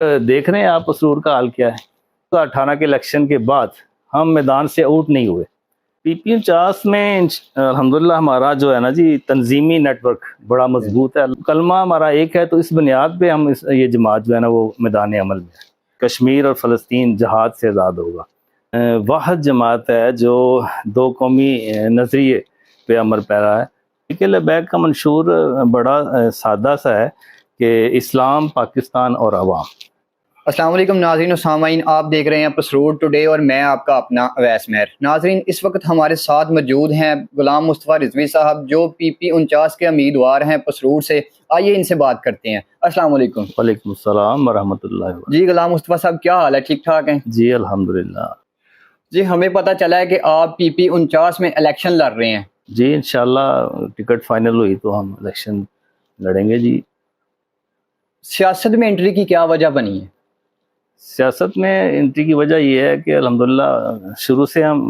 देख रहे हैं आप मसरूर का हाल क्या है। 2018 के इलेक्शन के बाद हम मैदान से आउट नहीं हुए। पीपी49 में अल्हम्दुलिल्लाह हमारा जो है ना जी तंजीमी नेटवर्क बड़ा मजबूत है। कलमा हमारा एक है, तो इस बुनियाद पे हम ये जमात जो है ना वो मैदान अमल में है। कश्मीर और फ़लस्तीन जहाद से आज़ाद होगा। वाहद जमात है जो दो कौमी नज़रिए पे अमर पैरा है। तहरीक लबैक का मंशूर बड़ा सादा सा है कि इस्लाम, पाकिस्तान और अवाम। अस्सलाम वालेकुम नाज़रीन और सामाईन, आप देख रहे हैं पसरूर टुडे और मैं आपका अपना अवैस मेहर। नाज़रीन, इस वक्त हमारे साथ मौजूद हैं गुलाम मुस्तफ़ा रिजवी साहब जो पीपी49 के उम्मीदवार हैं पसरूर से। आइए इनसे बात करते हैं। अस्सलाम वालेकुम। वालेकुम अस्सलाम वरहमतुल्लाहि वबरकातुहू। जी गुलाम मुस्तफ़ा साहब, क्या हाल है? ठीक ठाक हैं जी अल्हम्दुलिल्लाह। जी, हमें पता चला है कि आप पीपी49 में इलेक्शन लड़ रहे हैं। जी इंशाल्लाह टिकट फाइनल हुई तो हम इलेक्शन लड़ेंगे जी। सियासत में एंट्री की क्या वजह बनी है? सियासत में एंट्री की वजह ये है कि अल्हम्दुलिल्लाह शुरू से हम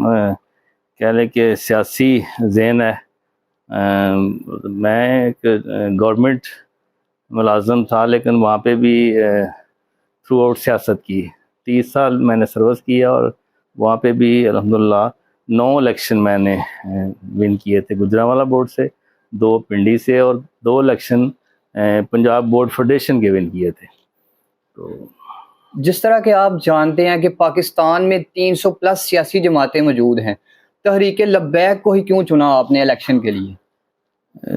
कह लें कि सियासी ज़हन है। मैं एक गवर्नमेंट मुलाजम था, लेकिन वहाँ पे भी थ्रू आउट सियासत की। 30 साल मैंने सर्विस किया और वहाँ पे भी अल्हम्दुलिल्लाह 9 इलेक्शन मैंने विन किए थे गुजरांवाला बोर्ड से, 2 पिंडी से और 2 इलेक्शन पंजाब बोर्ड फेडरेशन के विन किए थे। तो जिस तरह के आप जानते हैं कि पाकिस्तान में 300 प्लस सियासी जमातें मौजूद हैं, तहरीक लब्बैक को ही क्यों चुना आपने इलेक्शन के लिए?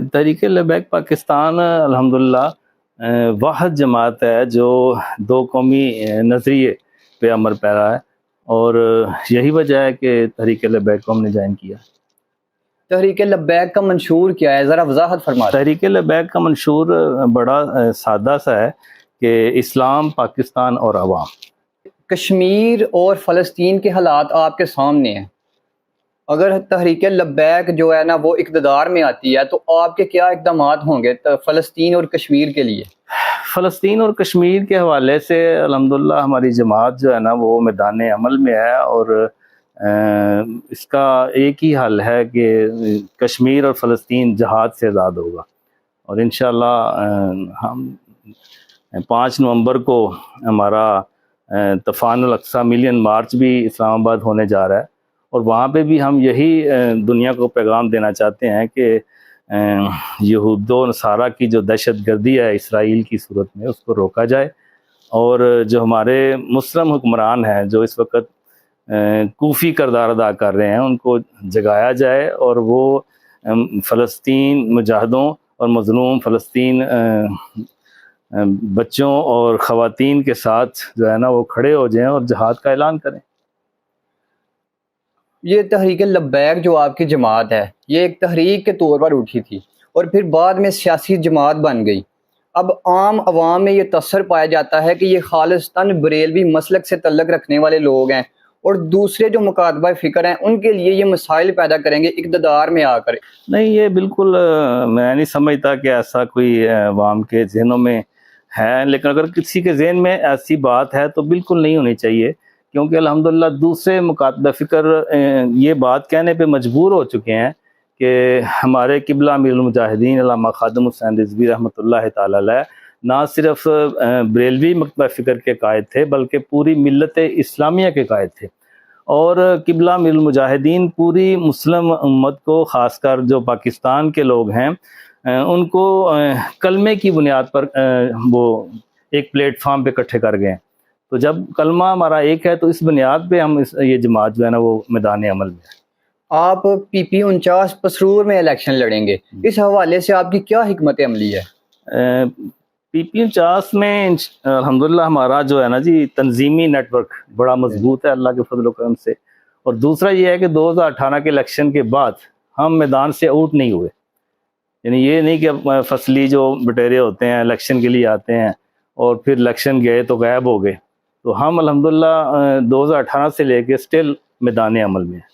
तहरीक लबैक पाकिस्तान अल्हम्दुलिल्लाह वाहद जमात है जो दो कौमी नज़रिए पे अमर पैरा है, और यही वजह है कि तहरीक लबैक को हमने ज्वाइन किया। तहरीक लब्बैक का मंशूर क्या है, ज़रा वजाहत फरमा दें। तहरीक लबैक का मंशूर बड़ा सादा सा है कि इस्लाम, पाकिस्तान और अवाम। कश्मीर और फ़लस्तीन के हालात आपके सामने हैं। अगर तहरीक लब्बैक जो है ना वो इक़्तिदार में आती है तो आपके क्या इक़दामात होंगे फ़लस्तीन और कश्मीर के लिए? फ़लस्तीन और कश्मीर के हवाले से अल्हम्दुलिल्लाह हमारी जमात जो है ना वो मैदान अमल में है, और इसका एक ही हल है कि कश्मीर और फ़लस्तीन जहाद से आज़ाद होगा। और इंशाअल्लाह हम 5 नवंबर को हमारा तूफ़ानुल अक़सा मिलियन मार्च भी इस्लामाबाद होने जा रहा है, और वहाँ पे भी हम यही दुनिया को पैगाम देना चाहते हैं कि यहूदो नसारा की जो दहशत गर्दी है इसराइल की सूरत में, उसको रोका जाए, और जो हमारे मुस्लिम हुक्मरान हैं जो इस वक्त कूफी किरदार अदा कर रहे हैं उनको जगाया जाए, और वो फ़लस्तीन मुजाहिदों और मज़लूम फ़लस्तीन बच्चों और ख़वातीन के साथ जो है ना वो खड़े हो जाएं और जहाद का ऐलान करें। ये तहरीक लब्बैक जो आपकी जमात है ये एक तहरीक के तौर पर उठी थी और फिर बाद में सियासी जमात बन गई। अब आम आवाम में ये तसर पाया जाता है कि ये खालिस्तान बरेलवी मसलक से तल्लक रखने वाले लोग हैं, और दूसरे जो मुकातबा फ़िक्र हैं उनके लिए ये मसाइल पैदा करेंगे इक़्तिदार में आकर। नहीं, ये बिल्कुल मैं नहीं समझता कि ऐसा कोई अवाम के जहनों में है, लेकिन अगर किसी के जहन में ऐसी बात है तो बिल्कुल नहीं होनी चाहिए, क्योंकि अल्हम्दुलिल्लाह दूसरे मुकातबा फ़िक्र ये बात कहने पे मजबूर हो चुके हैं कि हमारे क़िबला अमीरुल मुजाहिदीन अल्लामा ख़ादिम हुसैन रिज़वी रहमतुल्लाह तआला अलैह ना सिर्फ बरेलवी मकतबा फ़िक्र के कायद थे बल्कि पूरी मिल्लत इस्लामिया के कायद थे, और क़िबला अमीरुल मुजाहिदीन पूरी मुस्लिम उम्मत को, ख़ासकर जो पाकिस्तान के लोग हैं उनको कलमे की बुनियाद पर वो एक प्लेटफार्म पे इकट्ठे कर गए। तो जब कलमा हमारा एक है तो इस बुनियाद पे हम ये जमात जो है ना वो मैदान अमल में है। आप पीपी49 पसरूर में इलेक्शन लड़ेंगे, इस हवाले से आपकी क्या हिकमत अमली है? पीपी49 में अल्हम्दुलिल्लाह हमारा जो है ना जी तंजीमी नेटवर्क बड़ा मजबूत है अल्लाह के फजल व करम से, और दूसरा ये है कि 2018 के इलेक्शन के बाद हम मैदान से आउट नहीं हुए। यानी ये नहीं कि फसली जो बटेरे होते हैं इलेक्शन के लिए आते हैं और फिर इलेक्शन गए तो गायब हो गए, तो हम अल्हम्दुलिल्लाह 2018 से लेके स्टिल मैदान अमल में है।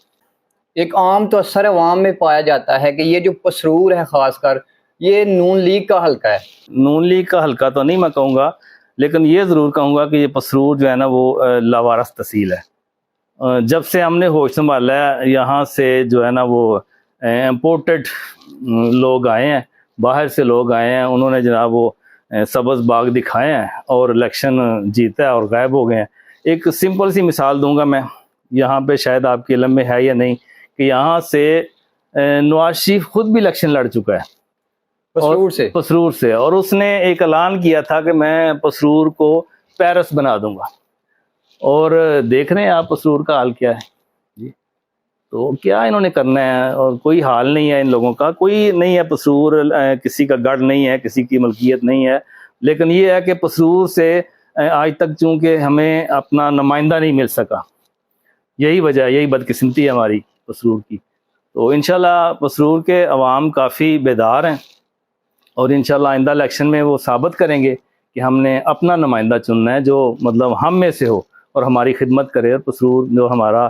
एक आम तो असर अवाम में पाया जाता है कि ये जो पसरूर है ख़ासकर ये नून लीग का हल्का है। नून लीग का हल्का तो नहीं मैं कहूँगा, लेकिन ये ज़रूर कहूँगा कि ये पसरूर जो है ना वो लावारस तहसील है। जब से हमने होश संभाला है यहाँ से जो है ना वो इम्पोर्टेड लोग आए हैं, बाहर से लोग आए हैं, उन्होंने जनाब वो سبز باغ دکھائے ہیں اور الیکشن جیتا ہے اور غائب ہو گئے ہیں. ایک سمپل سی مثال دوں گا میں, یہاں پہ شاید آپ کے علم میں ہے یا نہیں, کہ یہاں سے نواز شریف خود بھی الیکشن لڑ چکا ہے پسرور سے, اور اس نے ایک اعلان کیا تھا کہ میں پسرور کو پیرس بنا دوں گا, اور دیکھ رہے ہیں آپ پسرور کا حال کیا ہے جی. تو کیا انہوں نے کرنا ہے, اور کوئی حال نہیں ہے ان لوگوں کا, کوئی نہیں ہے پسرور, کسی کا گڑھ نہیں ہے, کسی کی ملکیت نہیں ہے, لیکن یہ ہے کہ پسرور سے آج تک چونکہ ہمیں اپنا نمائندہ نہیں مل سکا, یہی وجہ ہے, یہی بدقسمتی ہے ہماری پسرور کی. تو انشاءاللہ پسرور کے عوام کافی بیدار ہیں, اور انشاءاللہ آئندہ الیکشن میں وہ ثابت کریں گے کہ ہم نے اپنا نمائندہ چننا ہے جو مطلب ہم میں سے ہو اور ہماری خدمت کرے. اور پسرور جو ہمارا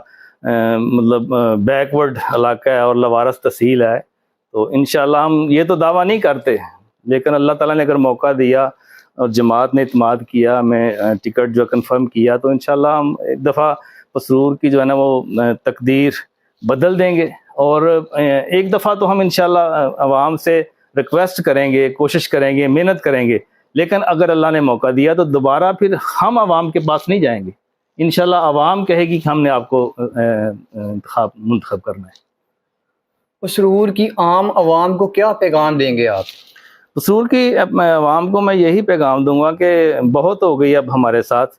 مطلب بیکورڈ علاقہ ہے اور لوارث تحصیل ہے, تو انشاءاللہ ہم یہ تو دعویٰ نہیں کرتے, لیکن اللہ تعالیٰ نے اگر موقع دیا اور جماعت نے اعتماد کیا, ہمیں ٹکٹ جو کنفرم کیا, تو انشاءاللہ ہم ایک دفعہ پسرور کی جو ہے نا وہ تقدیر بدل دیں گے. اور ایک دفعہ تو ہم انشاءاللہ عوام سے ریکویسٹ کریں گے, کوشش کریں گے, محنت کریں گے, لیکن اگر اللہ نے موقع دیا تو دوبارہ پھر ہم عوام کے پاس نہیں جائیں گے. انشاءاللہ عوام کہے گی کہ ہم نے آپ کو منتخب کرنا ہے. پسرور کی عام عوام کو کیا پیغام دیں گے آپ؟ پسرور کی عوام کو میں یہی پیغام دوں گا کہ بہت ہو گئی اب ہمارے ساتھ,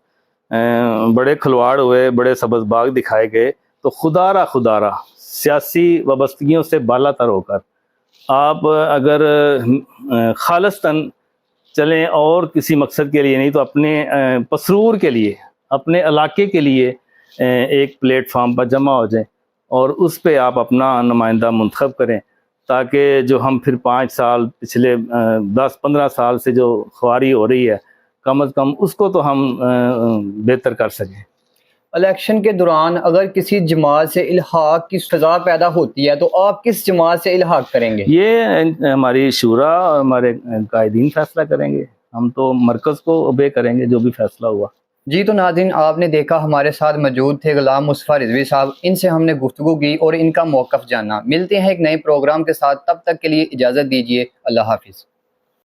بڑے کھلواڑ ہوئے, بڑے سبز باغ دکھائے گئے, تو خدا را سیاسی وابستگیوں سے بالا تر ہو کر آپ اگر خالصتاً چلیں اور کسی مقصد کے لیے نہیں, تو اپنے پسرور کے لیے, اپنے علاقے کے لیے ایک پلیٹ فارم پر جمع ہو جائیں اور اس پہ آپ اپنا نمائندہ منتخب کریں, تاکہ جو ہم پھر 5 سال پچھلے 10-15 سال سے جو خواری ہو رہی ہے, کم از کم اس کو تو ہم بہتر کر سکیں. الیکشن کے دوران اگر کسی جماعت سے الحاق کی سزا پیدا ہوتی ہے تو آپ کس جماعت سے الحاق کریں گے؟ یہ ہماری شورا اور ہمارے قائدین فیصلہ کریں گے, ہم تو مرکز کو اوبے کریں گے جو بھی فیصلہ ہوا. جی, تو ناظرین آپ نے دیکھا ہمارے ساتھ موجود تھے غلام مصطفیٰ رضوی صاحب, ان سے ہم نے گفتگو کی اور ان کا موقف جانا. ملتے ہیں ایک نئے پروگرام کے ساتھ, تب تک کے لیے اجازت دیجیے, اللہ حافظ.